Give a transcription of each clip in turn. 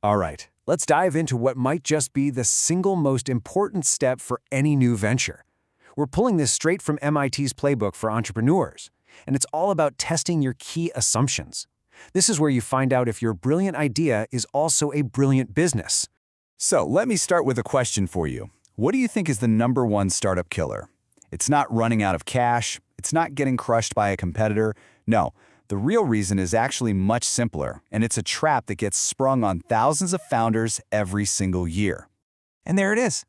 All right, let's dive into what might just be the single most important step for any new venture. We're pulling this straight from MIT's playbook for entrepreneurs, and it's all about testing your key assumptions. This is where you find out if your brilliant idea is also a brilliant business. So let me start with a question for you. What do you think is the #1 startup killer? It's not running out of cash. It's not getting crushed by a competitor. No, the real reason is actually much simpler, and it's a trap that gets sprung on thousands of founders every single year. And there it is.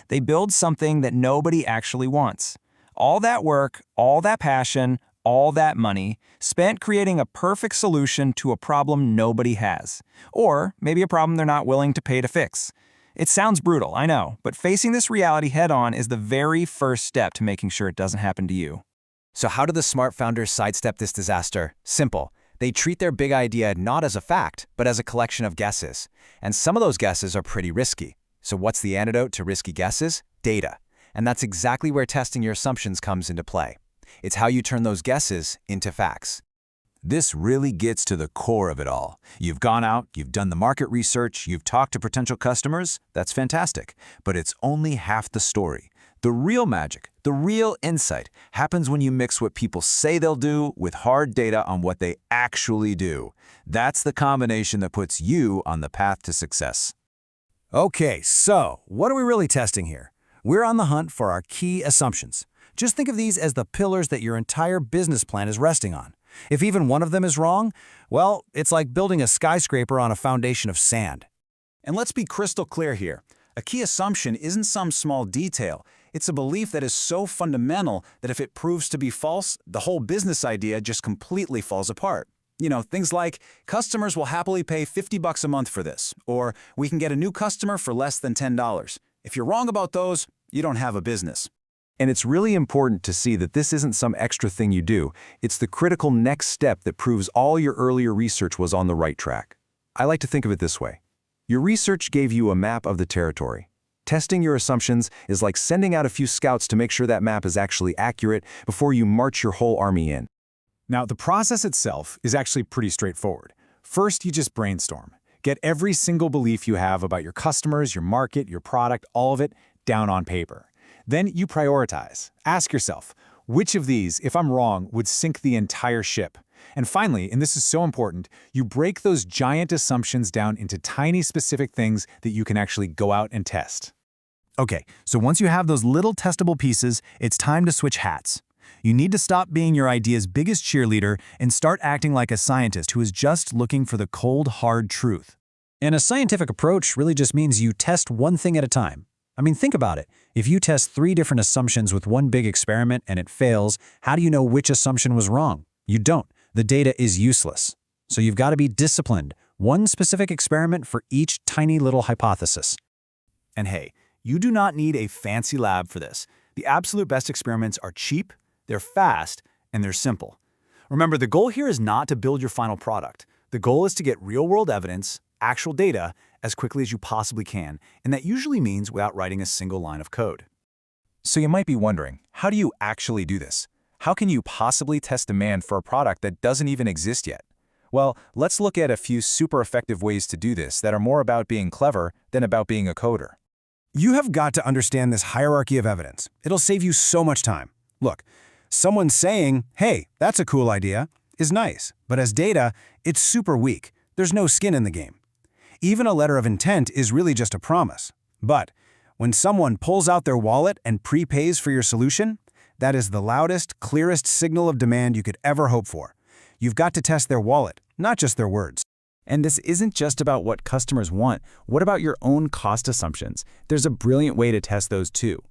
They build something that nobody actually wants. All that work, all that passion, all that money, spent creating a perfect solution to a problem nobody has. Or maybe a problem they're not willing to pay to fix. It sounds brutal, I know, but facing this reality head-on is the very first step to making sure it doesn't happen to you. So how do the smart founders sidestep this disaster? Simple. They treat their big idea not as a fact, but as a collection of guesses. And some of those guesses are pretty risky. So what's the antidote to risky guesses? Data. And that's exactly where testing your assumptions comes into play. It's how you turn those guesses into facts. This really gets to the core of it all. You've gone out, you've done the market research, you've talked to potential customers. That's fantastic. But it's only half the story. The real magic, the real insight, happens when you mix what people say they'll do with hard data on what they actually do. That's the combination that puts you on the path to success. Okay, so what are we really testing here? We're on the hunt for our key assumptions. Just think of these as the pillars that your entire business plan is resting on. If even one of them is wrong, well, it's like building a skyscraper on a foundation of sand. And let's be crystal clear here. A key assumption isn't some small detail. It's a belief that is so fundamental that if it proves to be false, the whole business idea just completely falls apart. You know, things like, customers will happily pay $50 a month for this, or we can get a new customer for less than $10. If you're wrong about those, you don't have a business. And it's really important to see that this isn't some extra thing you do. It's the critical next step that proves all your earlier research was on the right track. I like to think of it this way. Your research gave you a map of the territory. Testing your assumptions is like sending out a few scouts to make sure that map is actually accurate before you march your whole army in. Now, the process itself is actually pretty straightforward. First, you just brainstorm. Get every single belief you have about your customers, your market, your product, all of it, down on paper. Then you prioritize. Ask yourself, which of these, if I'm wrong, would sink the entire ship? And finally, and this is so important, you break those giant assumptions down into tiny specific things that you can actually go out and test. Okay, so once you have those little testable pieces, it's time to switch hats. You need to stop being your idea's biggest cheerleader and start acting like a scientist who is just looking for the cold, hard truth. And a scientific approach really just means you test one thing at a time. I mean, think about it. If you test 3 different assumptions with one big experiment and it fails, how do you know which assumption was wrong? You don't. The data is useless. So you've got to be disciplined. One specific experiment for each tiny little hypothesis. And hey, you do not need a fancy lab for this. The absolute best experiments are cheap, they're fast, and they're simple. Remember, the goal here is not to build your final product. The goal is to get real-world evidence, actual data, as quickly as you possibly can, and that usually means without writing a single line of code. So you might be wondering, how do you actually do this? How can you possibly test demand for a product that doesn't even exist yet? Well, let's look at a few super effective ways to do this that are more about being clever than about being a coder. You have got to understand this hierarchy of evidence. It'll save you so much time. Look, someone saying, hey, that's a cool idea, is nice, but as data, it's super weak. There's no skin in the game. Even a letter of intent is really just a promise. But when someone pulls out their wallet and prepays for your solution, that is the loudest, clearest signal of demand you could ever hope for. You've got to test their wallet, not just their words. And this isn't just about what customers want. What about your own cost assumptions? There's a brilliant way to test those too.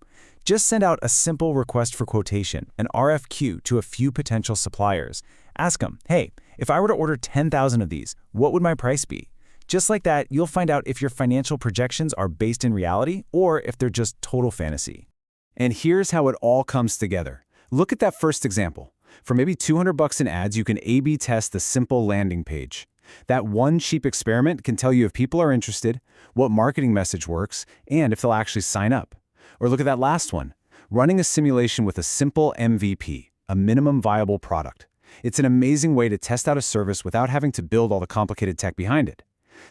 Just send out a simple request for quotation, an RFQ, to a few potential suppliers. Ask them, hey, if I were to order 10,000 of these, what would my price be? Just like that, you'll find out if your financial projections are based in reality or if they're just total fantasy. And here's how it all comes together. Look at that first example. For maybe $200 in ads, you can A/B test the simple landing page. That one cheap experiment can tell you if people are interested, what marketing message works, and if they'll actually sign up. Or look at that last one, running a simulation with a simple MVP, a minimum viable product. It's an amazing way to test out a service without having to build all the complicated tech behind it.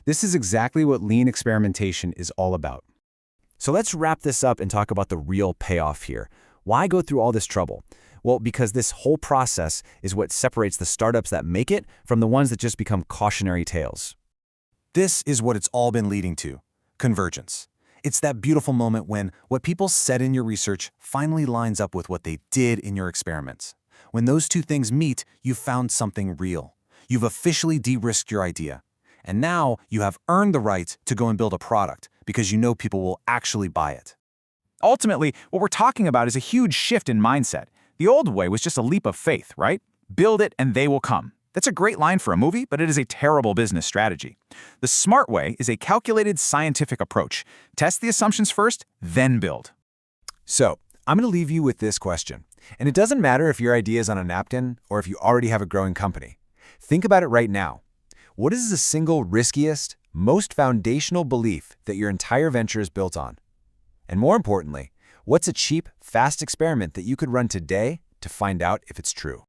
This is exactly what lean experimentation is all about. So let's wrap this up and talk about the real payoff here. Why go through all this trouble? Well, because this whole process is what separates the startups that make it from the ones that just become cautionary tales. This is what it's all been leading to: convergence. It's that beautiful moment when what people said in your research finally lines up with what they did in your experiments. When those two things meet, you've found something real. You've officially de-risked your idea. And now you have earned the right to go and build a product because you know people will actually buy it. Ultimately, what we're talking about is a huge shift in mindset. The old way was just a leap of faith, right? Build it and they will come. That's a great line for a movie, but it is a terrible business strategy. The smart way is a calculated scientific approach. Test the assumptions first, then build. So, I'm going to leave you with this question. And it doesn't matter if your idea is on a napkin or if you already have a growing company. Think about it right now. What is the single riskiest, most foundational belief that your entire venture is built on? And more importantly, what's a cheap, fast experiment that you could run today to find out if it's true?